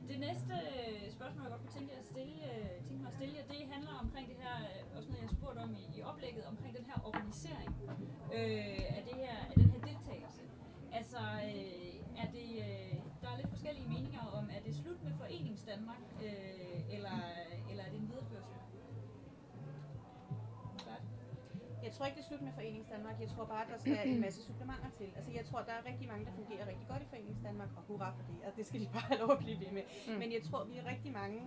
Det næste spørgsmål, jeg godt kunne tænke mig at stille jer, det handler omkring det her, også noget jeg spurgte om i oplægget, omkring den her organisering af den her deltagelse. Altså, der er lidt forskellige meninger om, er det slut med Foreningsdanmark, eller er det en videreførsel? Jeg tror ikke, det er slut med Foreningsdanmark. Jeg tror bare, at der skal en masse supplementer til. Altså, jeg tror, der er rigtig mange, der fungerer rigtig godt i Foreningsdanmark, og hurra for det, og det skal de bare have lov at blive ved med. Men jeg tror, vi er rigtig mange,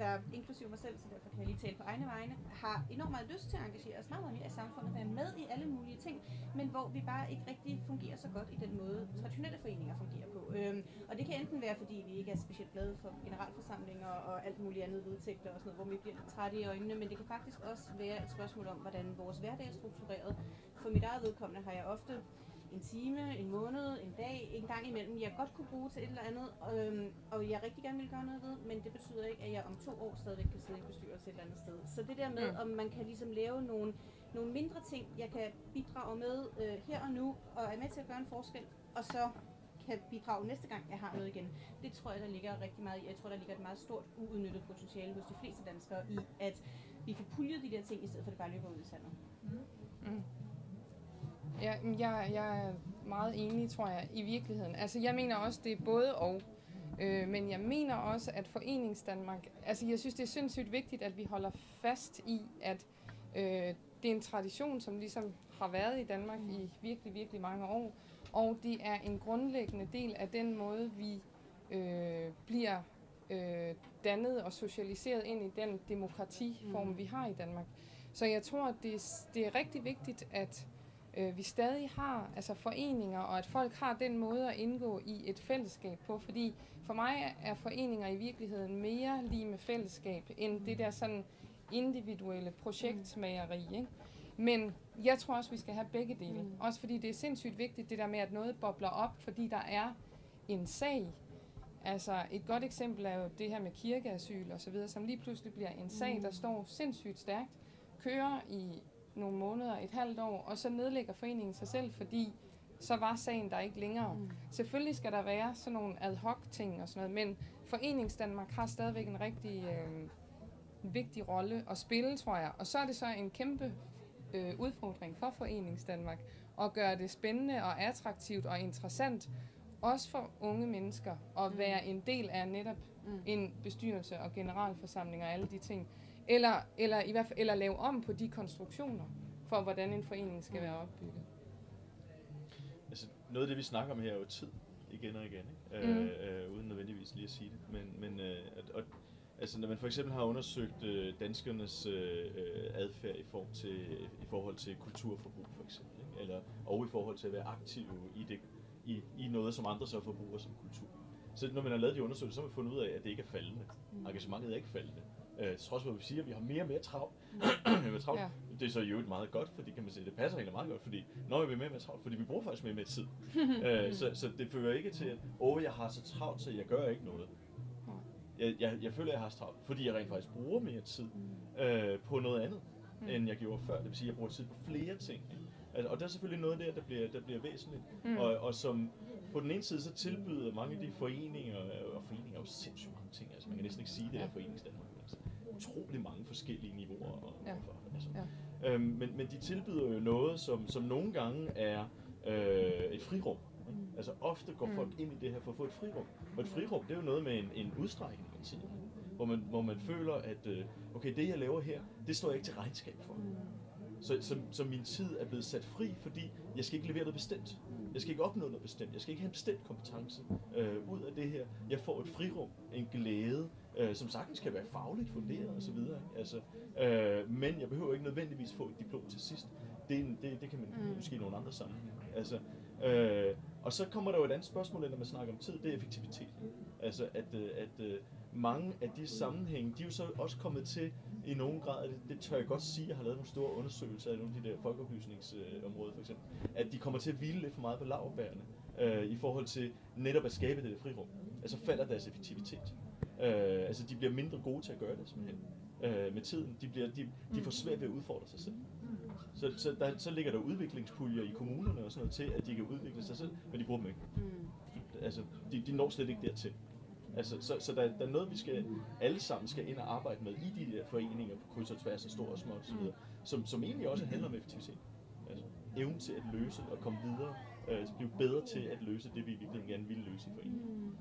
der, inklusive mig selv, så derfor kan jeg lige tale på egne vegne, har enormt meget lyst til at engagere os meget mere i samfundet, være med i alle mulige ting, men hvor vi bare ikke rigtig fungerer så godt i den måde, traditionelle foreninger fungerer på. Og det kan enten være, fordi vi ikke er specielt glade for generalforsamlinger og alt muligt andet vedtægter og sådan noget, hvor vi bliver lidt trætte i øjnene, men det kan faktisk også være et spørgsmål om, hvordan vores hverdag er struktureret. For mit eget vedkommende har jeg ofte en time, en måned, en dag, en gang imellem, jeg godt kunne bruge til et eller andet, og jeg rigtig gerne vil gøre noget ved, men det betyder ikke, at jeg om 2 år stadigvæk kan sidde i bestyrelse et eller andet sted. Så det der med, om man kan ligesom lave nogle mindre ting, jeg kan bidrage med her og nu, og er med til at gøre en forskel, og så kan bidrage næste gang, jeg har noget igen. Det tror jeg, der ligger rigtig meget i. Jeg tror, der ligger et meget stort uudnyttet potentiale hos de fleste danskere i, at vi får puljet de der ting, i stedet for at det bare løber ud i sandet. Ja, jeg er meget enig, tror jeg, i virkeligheden. Altså, jeg mener også, det er både og. Men jeg mener også, at Foreningsdanmark... Altså, jeg synes, det er sindssygt vigtigt, at vi holder fast i, at det er en tradition, som ligesom har været i Danmark i virkelig, virkelig mange år. Og det er en grundlæggende del af den måde, vi bliver dannet og socialiseret ind i den demokratiform, vi har i Danmark. Så jeg tror, at det er rigtig vigtigt, at vi stadig har altså foreninger, og at folk har den måde at indgå i et fællesskab på. Fordi for mig er foreninger i virkeligheden mere lige med fællesskab, end det der sådan individuelle projektmageri, ikke? Men jeg tror også, vi skal have begge dele. Også fordi det er sindssygt vigtigt, det der med, at noget bobler op, fordi der er en sag. Altså et godt eksempel er jo det her med kirkeasyl og så videre, som lige pludselig bliver en sag, der står sindssygt stærkt, kører i nogle måneder, et halvt år, og så nedlægger foreningen sig selv, fordi så var sagen der ikke længere. Selvfølgelig skal der være sådan nogle ad hoc ting og sådan noget, men Foreningsdanmark har stadigvæk en rigtig vigtig rolle at spille, tror jeg. Og så er det så en kæmpe udfordring for Foreningsdanmark at gøre det spændende og attraktivt og interessant, også for unge mennesker, at være en del af netop en bestyrelse og generalforsamling og alle de ting. Eller i hvert fald eller lave om på de konstruktioner for, hvordan en forening skal være opbygget. Altså, noget af det, vi snakker om her, er jo tid igen og igen, ikke? Uden nødvendigvis lige at sige det. Altså, når man for eksempel har undersøgt danskernes adfærd i forhold til kulturforbrug, for eksempel, ikke? Og i forhold til at være aktive i noget, som andre så forbruger som kultur. Så når man har lavet de undersøgelser, så har man fundet ud af, at det ikke er faldende. Engagementet er ikke faldende. Trods for, at vi siger, at vi har mere og mere travlt. Ja. Det er så jo meget godt, fordi kan man sige, det passer egentlig meget godt, fordi når vi er mere og mere travlt, fordi vi bruger faktisk mere og mere tid. Så det fører ikke til, at jeg har så travlt, så jeg gør ikke noget. Jeg føler, at jeg har så travlt, fordi jeg rent faktisk bruger mere tid på noget andet, end jeg gjorde før. Det vil sige, at jeg bruger tid på flere ting. Og der er selvfølgelig noget der bliver væsentligt, og som på den ene side så tilbyder mange af de foreninger, og foreninger er jo sindssygt mange ting, altså man kan næsten ikke sige det her Foreningsdanmark, altså utrolig mange forskellige niveauer. Men de tilbyder jo noget, som nogle gange er et frirum. Altså ofte går folk ind i det her for at få et frirum, og et frirum det er jo noget med en udstrækning af tid, hvor man føler, at okay, det jeg laver her, det står jeg ikke til regnskab for. Så min tid er blevet sat fri, fordi jeg skal ikke levere noget bestemt. Jeg skal ikke opnå noget bestemt. Jeg skal ikke have en bestemt kompetence ud af det her. Jeg får et frirum, en glæde, som sagtens kan være fagligt funderet osv. Altså, men jeg behøver ikke nødvendigvis få et diplom til sidst. Det kan man måske i nogle andre sammenhænge. Altså, og så kommer der jo et andet spørgsmål, når man snakker om tid, det er effektivitet. Altså at mange af de sammenhænge, de er jo så også kommet til i nogen grad, det tør jeg godt sige, jeg har lavet nogle store undersøgelser af nogle af de der folkeoplysningsområder for eksempel, at de kommer til at hvile lidt for meget på laurbærrene i forhold til netop at skabe det frirum. Altså falder deres effektivitet. Altså de bliver mindre gode til at gøre det simpelthen med tiden. De får svært ved at udfordre sig selv. Så ligger der udviklingspuljer i kommunerne og sådan noget til, at de kan udvikle sig selv, men de bruger dem ikke. Altså, de når slet ikke dertil. Altså, så der er noget, vi skal alle sammen skal ind og arbejde med i de der foreninger på kryds og tværs af stor og små osv., som egentlig også handler om effektivitet. Altså evnen til at løse og komme videre, blive bedre til at løse det, vi virkelig gerne vil løse i foreningen.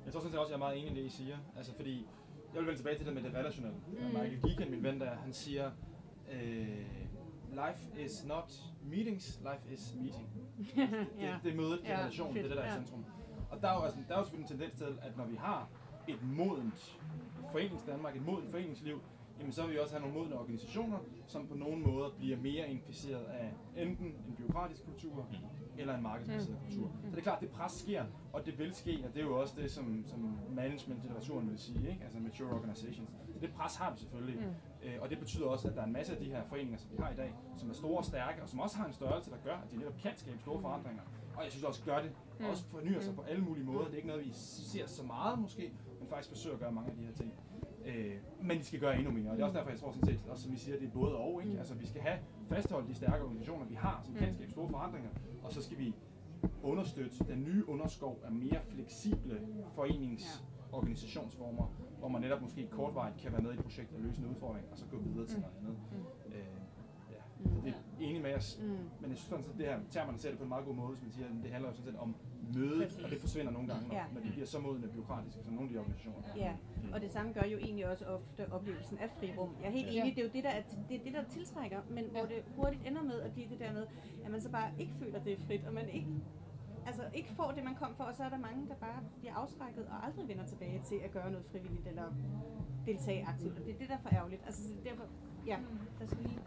Jeg tror sådan set også, jeg er meget enig i det, I siger. Altså fordi, jeg vil vende tilbage til det med det relationelle. Michael Geegan, min ven der, han siger, life is not meetings, life is meeting. Det er mødet, det er relationen, det er det, der er i centrum. Og der er jo selvfølgelig en tendens til, at når vi har et modent Foreningsdanmark, et modent foreningsliv, jamen så vil vi også have nogle modne organisationer, som på nogle måder bliver mere inficeret af enten en bureaukratisk kultur eller en markedsbaseret kultur. Så det er klart, at det pres sker, og det vil ske, og det er jo også det, som management-litteraturen vil sige, ikke? Altså mature organizations. Så det pres har vi selvfølgelig, og det betyder også, at der er en masse af de her foreninger, som vi har i dag, som er store og stærke, og som også har en størrelse, der gør, at de netop kan skabe store forandringer. Og jeg synes også, gør det. Også fornyer sig på alle mulige måder. Det er ikke noget, vi ser så meget måske, men faktisk forsøger at gøre mange af de her ting. Men de skal gøre endnu mere, og det er også derfor, jeg tror sådan set, også som vi siger, det er både og, ikke? Altså vi skal have fastholdt de stærke organisationer, vi har, som kan skabe store forandringer, og så skal vi understøtte den nye underskov af mere fleksible foreningsorganisationsformer, hvor man netop måske kortvarigt kan være med i et projekt og løse en udfordring, og så gå videre til noget andet. Så det er enig med os, men jeg synes sådan set, det her termerne ser det på en meget god måde, som man siger, det handler jo sådan set om mødet, og det forsvinder nogle gange, når de bliver så modne og byråkratiske som nogle af de organisationer. Ja, og det samme gør jo egentlig også ofte oplevelsen af frirum. Jeg er helt enig, det er jo det, der tiltrækker, men hvor det hurtigt ender med at blive det der med, at man så bare ikke føler, det er frit, og man ikke får det, man kom for, og så er der mange, der bare bliver afskrækket og aldrig vender tilbage til at gøre noget frivilligt eller deltage aktivt, og det er det, der er for ærgerligt. Altså derfor, der skal lige...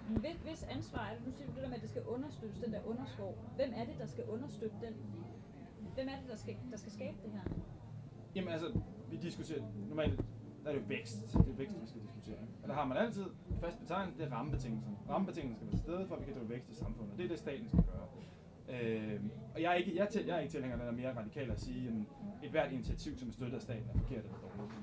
Hvis ansvar er det, nu siger du det der med, at det skal understøttes, den der underskov. Hvem er det, der skal understøtte den? Hvem er det, der skal skabe det her? Jamen altså, vi diskuterer, normalt der er det jo vækst. Det er vækst, vi skal diskutere. Og der har man altid fast betegnet, det er rammebetingelserne. Rammebetingelserne skal være til stede, for at vi kan drive vækst i samfundet. Det er det, staten skal gøre. Og jeg er ikke tilhænger af den mere radikale at sige, at et hvert initiativ, som er støttet af staten, er forkert eller dårligt.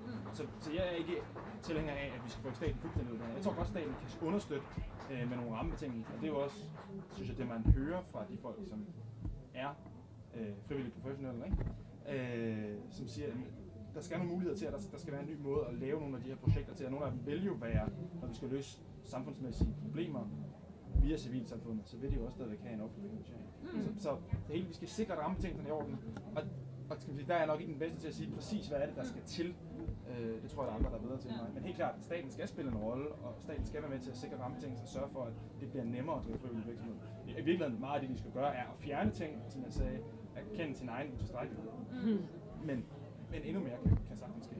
Så jeg er ikke tilhænger af, at vi skal få staten fuldstændig ud af det. Jeg tror godt, staten kan understøtte med nogle rammebetingelser. Og det er jo også, synes jeg, det man hører fra de folk, som er frivillige professionelle, ikke? Som siger, at der skal nogle muligheder til, at der skal være en ny måde at lave nogle af de her projekter til. Og nogle af dem vil jo være, når vi skal løse samfundsmæssige problemer via civilsamfundet, så vil de jo også stadigvæk have en offentlig finansiering. Så det hele, vi skal sikre rammebetingelserne i orden. Og skal vi sige, der er jeg nok ikke den bedste til at sige præcis, hvad er det, der skal til. Det tror jeg, der er andre, der er bedre til mig. Men helt klart, at staten skal spille en rolle, og staten skal være med til at sikre rammebetingelser og sørge for, at det bliver nemmere at drive frivillig virksomhed. I virkeligheden meget af det, vi skal gøre, er at fjerne ting, som jeg sagde, at kende sin egen utilstrækkelighed. Men endnu mere kan sagtens ske.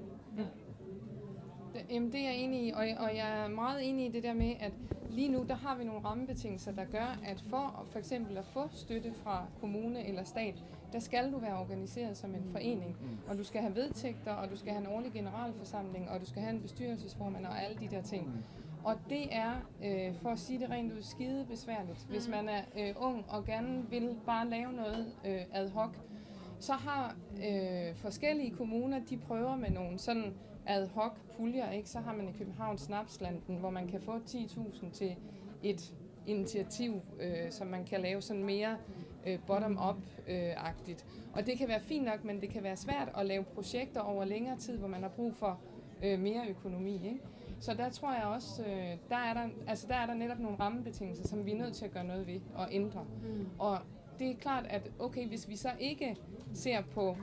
Jamen det er jeg enig i, og jeg er meget enig i det der med, at lige nu der har vi nogle rammebetingelser, der gør, at for eksempel at få støtte fra kommune eller stat, der skal du være organiseret som en forening, og du skal have vedtægter, og du skal have en årlig generalforsamling, og du skal have en bestyrelsesformand og alle de der ting. Og det er, for at sige det rent ud, skide besværligt. Hvis man er ung og gerne vil bare lave noget ad hoc, så har forskellige kommuner, de prøver med nogle sådan ad hoc puljer, ikke? Så har man i Københavns Snapslanden, hvor man kan få 10.000 til et initiativ, som man kan lave sådan mere bottom-up-agtigt. Og det kan være fint nok, men det kan være svært at lave projekter over længere tid, hvor man har brug for mere økonomi, ikke? Så der tror jeg også, der er der netop nogle rammebetingelser, som vi er nødt til at gøre noget ved og ændre. Og det er klart, at okay, hvis vi så ikke ser på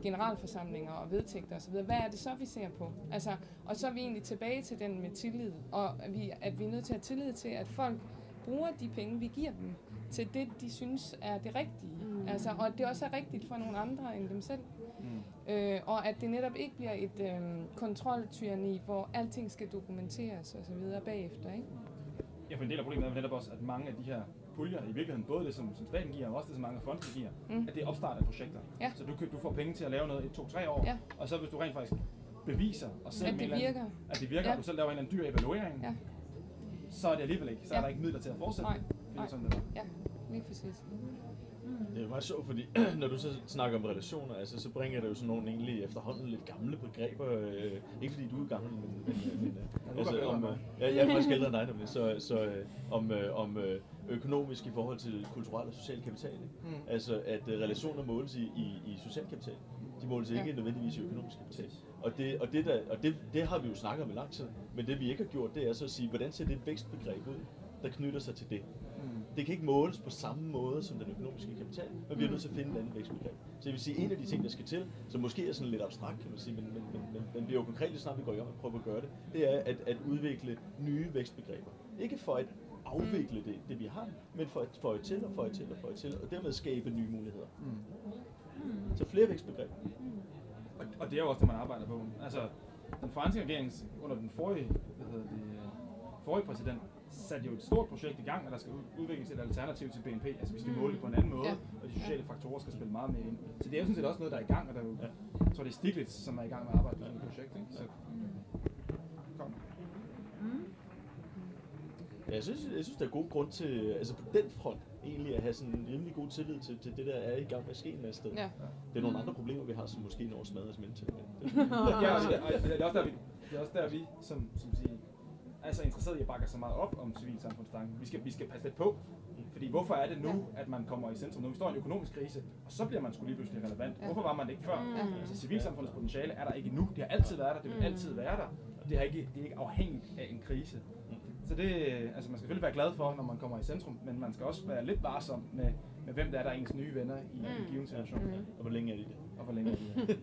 generalforsamlinger og vedtægter osv., hvad er det så, vi ser på? Altså, og så er vi egentlig tilbage til den med tillid, og at vi er nødt til at have tillid til, at folk bruger de penge, vi giver dem, til det, de synes er det rigtige. Altså, og at det også er rigtigt for nogle andre end dem selv. Og at det netop ikke bliver et kontroltyranni, hvor alting skal dokumenteres og så videre bagefter, ikke? Ja, for en del af problemet er netop også, at mange af de her puljer, i virkeligheden både det, som staten giver, og også det, som mange fonde giver, at det er opstart af projekter. Ja. Så du får penge til at lave noget i 2-3 år, og så hvis du rent faktisk beviser og selv at det virker, og du selv laver en eller anden dyr evaluering, så er det alligevel ikke. Så er der ikke midler til at fortsætte. Nej. Sådan det der. Ja, lige præcis. Det er jo meget sjovt, fordi når du så snakker om relationer, altså, så bringer det jo sådan nogle egentlig efterhånden lidt gamle begreber. Ikke fordi du er gammel, men altså, jeg er faktisk ældre end dig, nemlig. Om økonomisk i forhold til kulturel og social kapital. Ikke? Altså, at relationer måles i social kapital. De måles ikke nødvendigvis i økonomisk kapital. Og det har vi jo snakket om i lang tid. Men det vi ikke har gjort, det er så at sige, hvordan ser det vækstbegreb ud, der knytter sig til det. Det kan ikke måles på samme måde som den økonomiske kapital, men vi er nødt til at finde et andet vækstbegreb. Så jeg vil sige, en af de ting, der skal til, som måske er sådan lidt abstrakt, kan man sige, men bliver jo konkret lige snart vi går i gang og prøver at gøre det, det er at udvikle nye vækstbegreber. Ikke for at afvikle det vi har, men for at føje til, og dermed skabe nye muligheder. Så flere vækstbegreber. Og det er jo også det, man arbejder på. Altså, den franske regering under den forrige præsident satte jo et stort projekt i gang, at der skal udvikles et alternativ til BNP. Altså, vi skal måle det på en anden måde, og de sociale faktorer skal spille meget mere ind. Så det er jo sådan set også noget, der er i gang, og der er jo, jeg tror, det er Stiglitz, som er i gang med at arbejde på sådan et projekt. Ikke? Så, kom. Ja, jeg synes, der er god grund til, altså på den front, egentlig at have sådan en rimelig god tillid til det, der er i gang med at ske en masse steder. Ja. Det er nogle andre problemer, vi har, som måske når smadres mentalt. Det er også der, vi som siger, er så interesseret i at bakke så meget op om civilsamfundstanken. Vi skal passe lidt på, fordi hvorfor er det nu, at man kommer i centrum? Nu vi står i en økonomisk krise, og så bliver man sgu lige pludselig relevant. Hvorfor var man det ikke før? Altså civilsamfundets potentiale er der ikke nu. Det har altid været der, det vil altid være der. Det er ikke afhængigt af en krise. Så det, altså man skal selvfølgelig være glad for, når man kommer i centrum, men man skal også være lidt varsom med hvem der er ens nye venner i en given situation. Og hvor længe er de det? Og hvor længe er de det?